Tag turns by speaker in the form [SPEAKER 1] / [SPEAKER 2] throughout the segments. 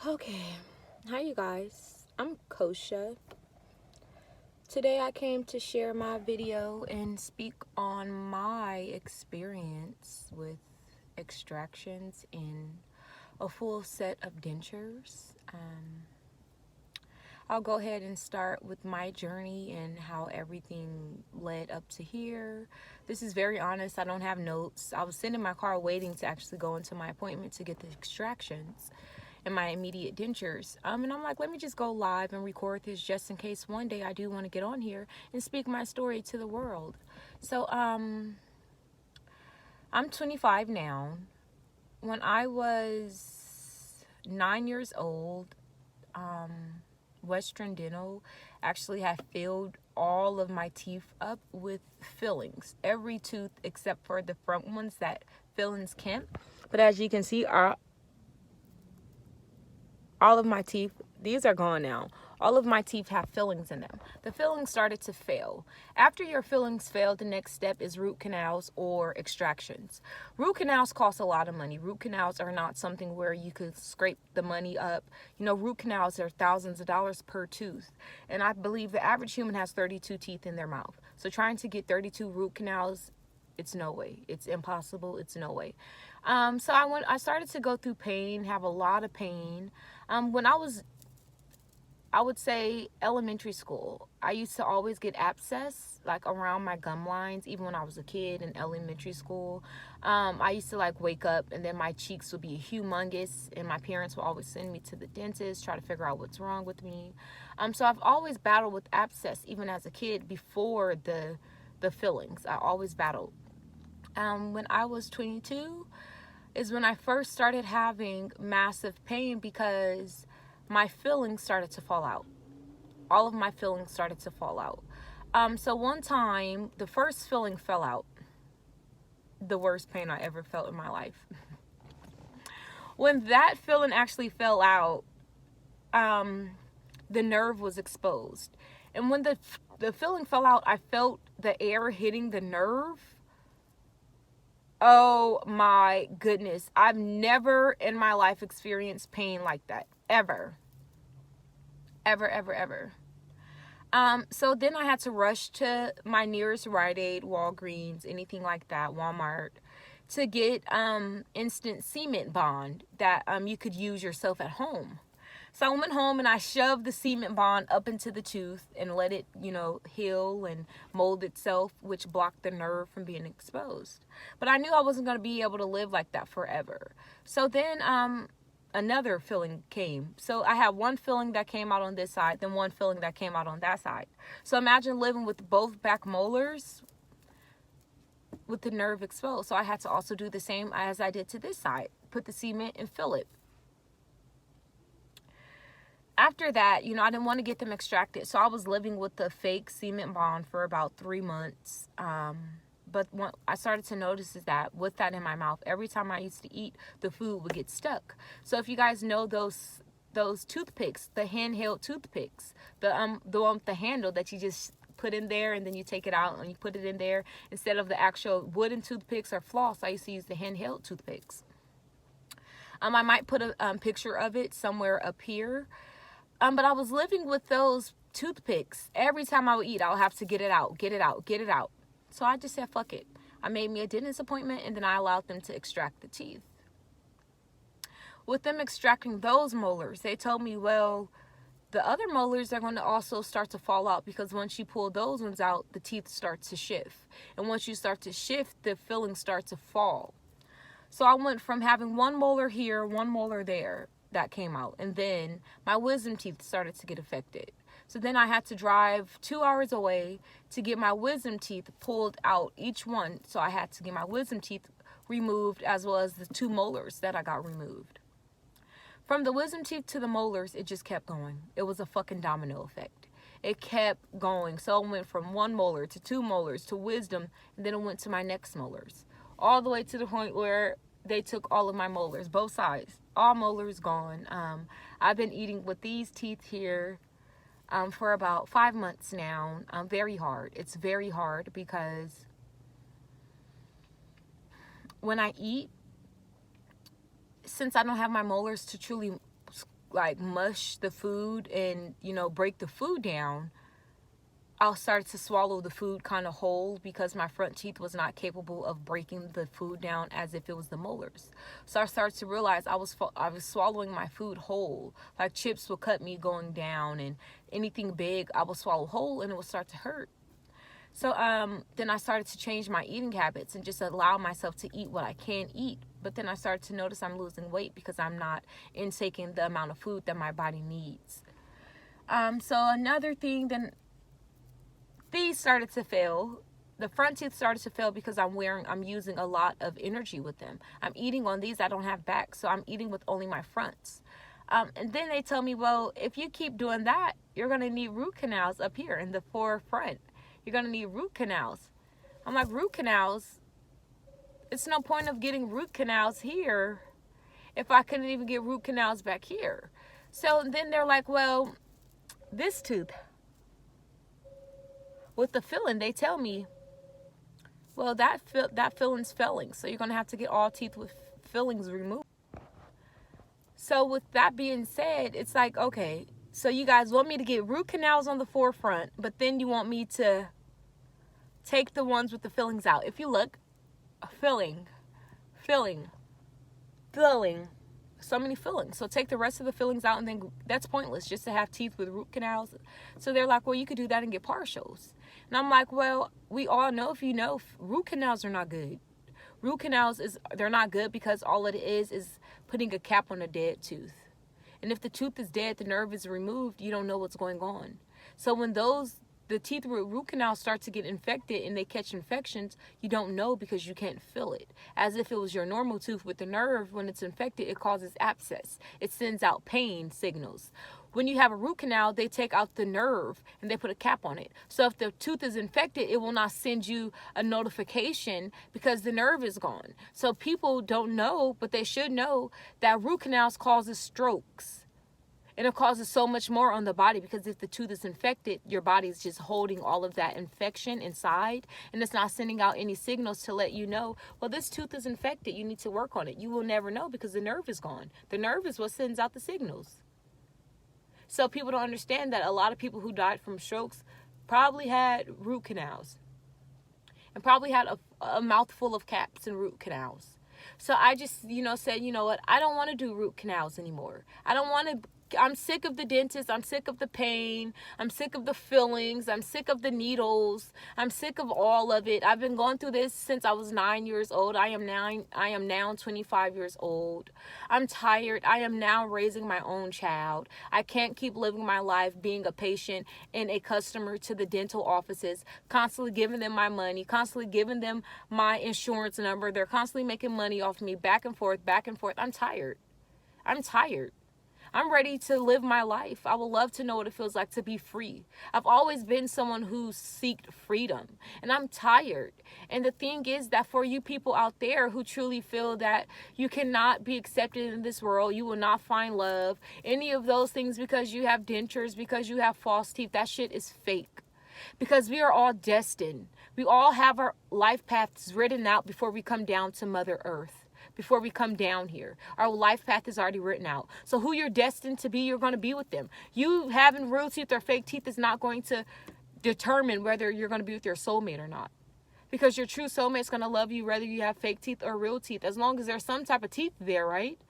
[SPEAKER 1] Okay, hi you guys. I'm Kosha. Today I came to share my video and speak on my experience with extractions in a full set of dentures. I'll go ahead and start with my journey and how everything led up to here. This is very honest. I don't have notes. I was sitting in my car waiting to actually go into my appointment to get the extractions and my immediate dentures. And I'm like, let me just go live and record this just in case one day I do want to get on here and speak my story to the world. So, I'm 25 now. When I was 9 years old, Western Dental actually had filled all of my teeth up with fillings. Every tooth except for the front ones that fillings can't. But as you can see, all of my teeth, these are gone now. All of my teeth have fillings in them. The fillings started to fail. After your fillings fail, the next step is root canals or extractions. Root canals cost a lot of money. Root canals are not something where you could scrape the money up. You know, root canals are thousands of dollars per tooth. And I believe the average human has 32 teeth in their mouth. So trying to get 32 root canals, it's no way. It's impossible. It's no way. So I started to go through pain, have a lot of pain. When I would say elementary school, I used to always get abscess like around my gum lines, even when I was a kid in elementary school. I used to like wake up and then my cheeks would be humongous, and my parents would always send me to the dentist, try to figure out what's wrong with me. So I've always battled with abscess, even as a kid before the fillings. I always battled. When I was 22 is when I first started having massive pain because my fillings started to fall out. All of my fillings started to fall out. So one time, the first filling fell out. The worst pain I ever felt in my life. When that filling actually fell out, the nerve was exposed. And when the filling fell out, I felt the air hitting the nerve. Oh my goodness. I've never in my life experienced pain like that. Ever. Ever, ever, ever. So then I had to rush to my nearest Rite Aid, Walgreens, anything like that, Walmart, to get instant cement bond that you could use yourself at home. So I went home and I shoved the cement bond up into the tooth and let it, heal and mold itself, which blocked the nerve from being exposed. But I knew I wasn't going to be able to live like that forever. So then another filling came. So I had one filling that came out on this side, then one filling that came out on that side. So imagine living with both back molars with the nerve exposed. So I had to also do the same as I did to this side. Put the cement and fill it. After that, I didn't want to get them extracted. So I was living with the fake cement bond for about 3 months. But what I started to notice is that with that in my mouth, every time I used to eat, the food would get stuck. So if you guys know those toothpicks, the handheld toothpicks, the one with the handle that you just put in there and then you take it out and you put it in there instead of the actual wooden toothpicks or floss, I used to use the handheld toothpicks. I might put a picture of it somewhere up here. But I was living with those toothpicks. Every time I would eat, I would have to get it out, get it out, get it out. So I just said, fuck it. I made me a dentist appointment and then I allowed them to extract the teeth. With them extracting those molars, they told me, well, the other molars are going to also start to fall out because once you pull those ones out, the teeth start to shift. And once you start to shift, the fillings start to fall. So I went from having one molar here, one molar there that came out. And then my wisdom teeth started to get affected. So then I had to drive 2 hours away to get my wisdom teeth pulled out, each one. So I had to get my wisdom teeth removed as well as the 2 molars that I got removed. From the wisdom teeth to the molars, it just kept going. It was a fucking domino effect. It kept going. So it went from 1 molar to 2 molars to wisdom, and then it went to my next molars. All the way to the point where they took all of my molars, both sides. All molars gone. I've been eating with these teeth here for about 5 months now. Very hard. It's very hard because when I eat, since I don't have my molars to truly like mush the food and, you know, break the food down, I'll start to swallow the food kind of whole because my front teeth was not capable of breaking the food down as if it was the molars. So I started to realize I was swallowing my food whole. Like chips would cut me going down, and anything big I would swallow whole, and it would start to hurt. So then I started to change my eating habits and just allow myself to eat what I can eat. But then I started to notice I'm losing weight because I'm not intaking the amount of food that my body needs. So another thing, then these started to fail. The front teeth started to fail because I'm using a lot of energy with them. I'm eating on these, I don't have back, so I'm eating with only my fronts. And then they tell me, well, if you keep doing that, you're going to need root canals up here in the forefront. You're going to need root canals. I'm like, root canals? It's no point of getting root canals here if I couldn't even get root canals back here. So then they're like, well, this tooth with the filling, they tell me, well, that filling's failing, so you're going to have to get all teeth with fillings removed. So with that being said, it's like, okay, so you guys want me to get root canals on the forefront, but then you want me to take the ones with the fillings out. If you look, filling, so many fillings. So take the rest of the fillings out, and then that's pointless just to have teeth with root canals. So they're like, well, you could do that and get partials. And I'm like, well, we all know, if you know, root canals are not good. Root canals, they're not good because all it is putting a cap on a dead tooth. And if the tooth is dead, the nerve is removed, you don't know what's going on. So when the teeth with root canals start to get infected and they catch infections, you don't know because you can't feel it. As if it was your normal tooth with the nerve, when it's infected, it causes abscess. It sends out pain signals. When you have a root canal, they take out the nerve and they put a cap on it. So if the tooth is infected, it will not send you a notification because the nerve is gone. So people don't know, but they should know that root canals causes strokes. And it causes so much more on the body because if the tooth is infected, your body is just holding all of that infection inside, and it's not sending out any signals to let you know, well, this tooth is infected. You need to work on it. You will never know because the nerve is gone. The nerve is what sends out the signals. So people don't understand that a lot of people who died from strokes probably had root canals and probably had a mouthful of caps and root canals. So I just, said, you know what? I don't want to do root canals anymore. I'm sick of the dentist. I'm sick of the pain. I'm sick of the fillings. I'm sick of the needles. I'm sick of all of it. I've been going through this since I was 9 years old. I am now 25 years old. I'm tired. I am now raising my own child. I can't keep living my life being a patient and a customer to the dental offices, constantly giving them my money, constantly giving them my insurance number. They're constantly making money off me back and forth, back and forth. I'm tired. I'm ready to live my life. I would love to know what it feels like to be free. I've always been someone who seeked freedom, and I'm tired. And the thing is that for you people out there who truly feel that you cannot be accepted in this world, you will not find love, any of those things because you have dentures, because you have false teeth, that shit is fake. Because we are all destined. We all have our life paths written out before we come down to Mother Earth. Before we come down here, our life path is already written out. So who you're destined to be, you're going to be with them. You having real teeth or fake teeth is not going to determine whether you're going to be with your soulmate or not. Because your true soulmate is going to love you whether you have fake teeth or real teeth, as long as there's some type of teeth there, right?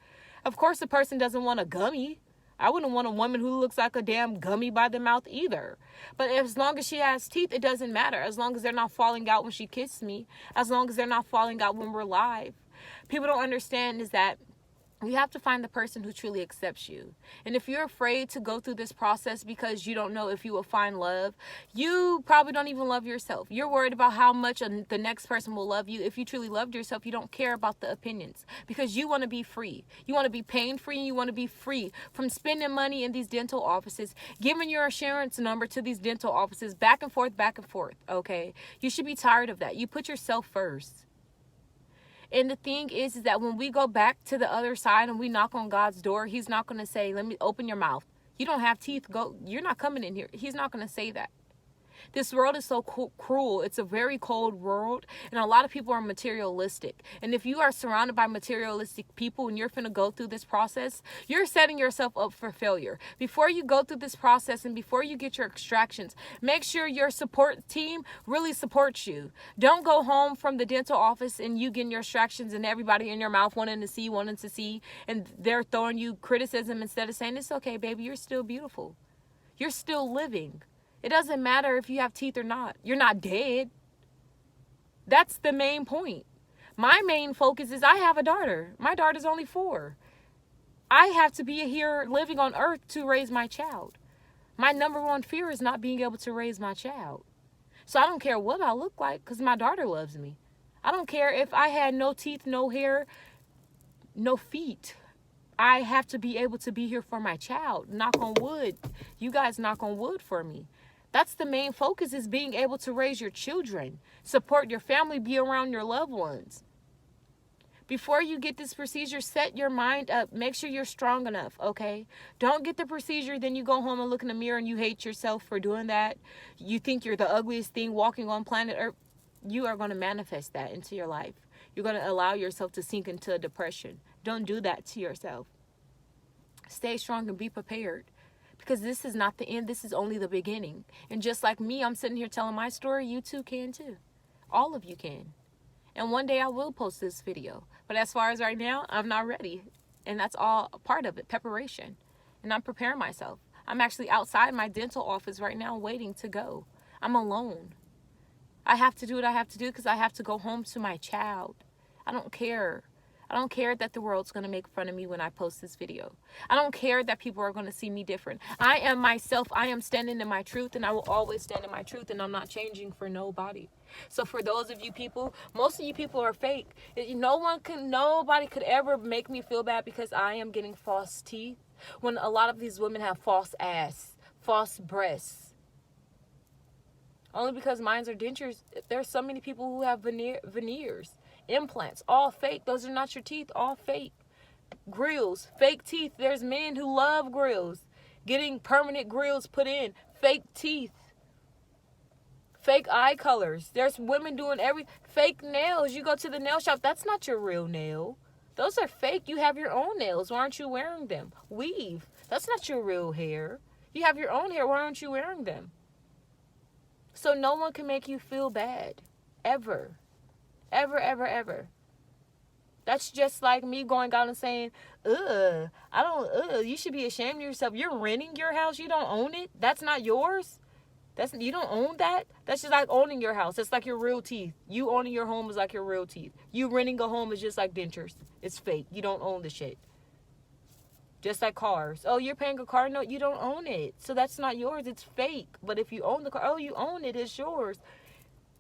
[SPEAKER 1] Of course, the person doesn't want a gummy. I wouldn't want a woman who looks like a damn gummy by the mouth either. But as long as she has teeth, it doesn't matter. As long as they're not falling out when she kisses me. As long as they're not falling out when we're live. People don't understand is that you have to find the person who truly accepts you. And if you're afraid to go through this process because you don't know if you will find love, you probably don't even love yourself. You're worried about how much the next person will love you. If you truly loved yourself, you don't care about the opinions because you want to be free. You want to be pain free, and you want to be free from spending money in these dental offices, giving your insurance number to these dental offices back and forth, okay? You should be tired of that. You put yourself first. And the thing is that when we go back to the other side and we knock on God's door, he's not going to say, let me open your mouth. You don't have teeth. Go. You're not coming in here. He's not going to say that. This world is so cruel. It's a very cold world, and a lot of people are materialistic. And if you are surrounded by materialistic people and you're finna go through this process, you're setting yourself up for failure. Before you go through this process and before you get your extractions, make sure your support team really supports you. Don't go home from the dental office and you getting your extractions and everybody in your mouth wanting to see, and they're throwing you criticism instead of saying, it's okay, baby, you're still beautiful. You're still living. It doesn't matter if you have teeth or not. You're not dead. That's the main point. My main focus is I have a daughter. My daughter's only 4. I have to be here living on earth to raise my child. My number one fear is not being able to raise my child. So I don't care what I look like because my daughter loves me. I don't care if I had no teeth, no hair, no feet. I have to be able to be here for my child. Knock on wood. You guys knock on wood for me. That's the main focus, is being able to raise your children, support your family, be around your loved ones. Before you get this procedure, set your mind up. Make sure you're strong enough, okay? Don't get the procedure, then you go home and look in the mirror and you hate yourself for doing that. You think you're the ugliest thing walking on planet Earth. You are going to manifest that into your life. You're going to allow yourself to sink into a depression. Don't do that to yourself. Stay strong and be prepared. Because this is not the end. This is only the beginning. And just like me, I'm sitting here telling my story. You too can too. All of you can. And one day I will post this video. But as far as right now, I'm not ready. And that's all a part of it. Preparation. And I'm preparing myself. I'm actually outside my dental office right now waiting to go. I'm alone. I have to do what I have to do because I have to go home to my child. I don't care. I don't care that the world's going to make fun of me when I post this video. I don't care that people are going to see me different. I am myself. I am standing in my truth, and I will always stand in my truth, and I'm not changing for nobody. So for those of you people, most of you people are fake. Nobody could ever make me feel bad because I am getting false teeth when a lot of these women have false ass, false breasts. Only because mine are dentures. There's so many people who have veneers. Implants, all fake. Those are not your teeth, all fake. Grills, fake teeth. There's men who love grills. Getting permanent grills put in. Fake teeth. Fake eye colors. There's women doing fake nails. You go to the nail shop, that's not your real nail. Those are fake. You have your own nails. Why aren't you wearing them? Weave. That's not your real hair. You have your own hair. Why aren't you wearing them? So no one can make you feel bad. Ever. Ever, ever, ever. That's just like me going out and saying, you should be ashamed of yourself. You're renting your house. You don't own it. That's not yours. You don't own that. That's just like owning your house. It's like your real teeth. You owning your home is like your real teeth. You renting a home is just like dentures. It's fake. You don't own the shit. Just like cars. Oh, you're paying a car note. You don't own it. So that's not yours. It's fake. But if you own the car, oh, you own it. It's yours.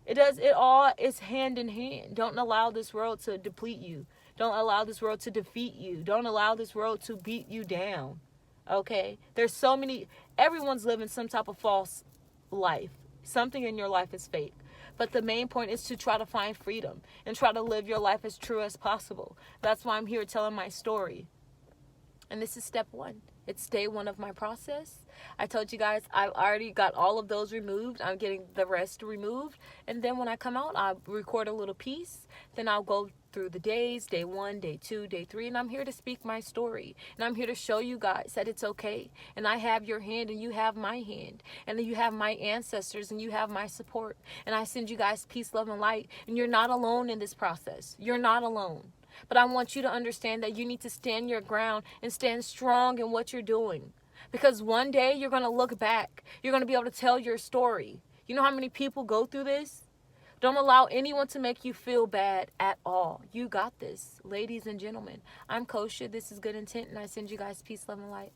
[SPEAKER 1] It all is hand in hand. Don't allow this world to deplete you. Don't allow this world to defeat you. Don't allow this world to beat you down. Okay? There's so many, everyone's living some type of false life. Something in your life is fake. But the main point is to try to find freedom and try to live your life as true as possible. That's why I'm here telling my story. And this is step 1. It's day 1 of my process. I told you guys I've already got all of those removed. I'm getting the rest removed. And then when I come out, I'll record a little piece. Then I'll go through the days, day 1, day 2, day 3. And I'm here to speak my story. And I'm here to show you guys that it's okay. And I have your hand and you have my hand. And then you have my ancestors and you have my support. And I send you guys peace, love, and light. And you're not alone in this process. You're not alone. But I want you to understand that you need to stand your ground and stand strong in what you're doing. Because one day you're going to look back. You're going to be able to tell your story. You know how many people go through this? Don't allow anyone to make you feel bad at all. You got this. Ladies and gentlemen, I'm Kosha. This is Good Intent, and I send you guys peace, love, and light.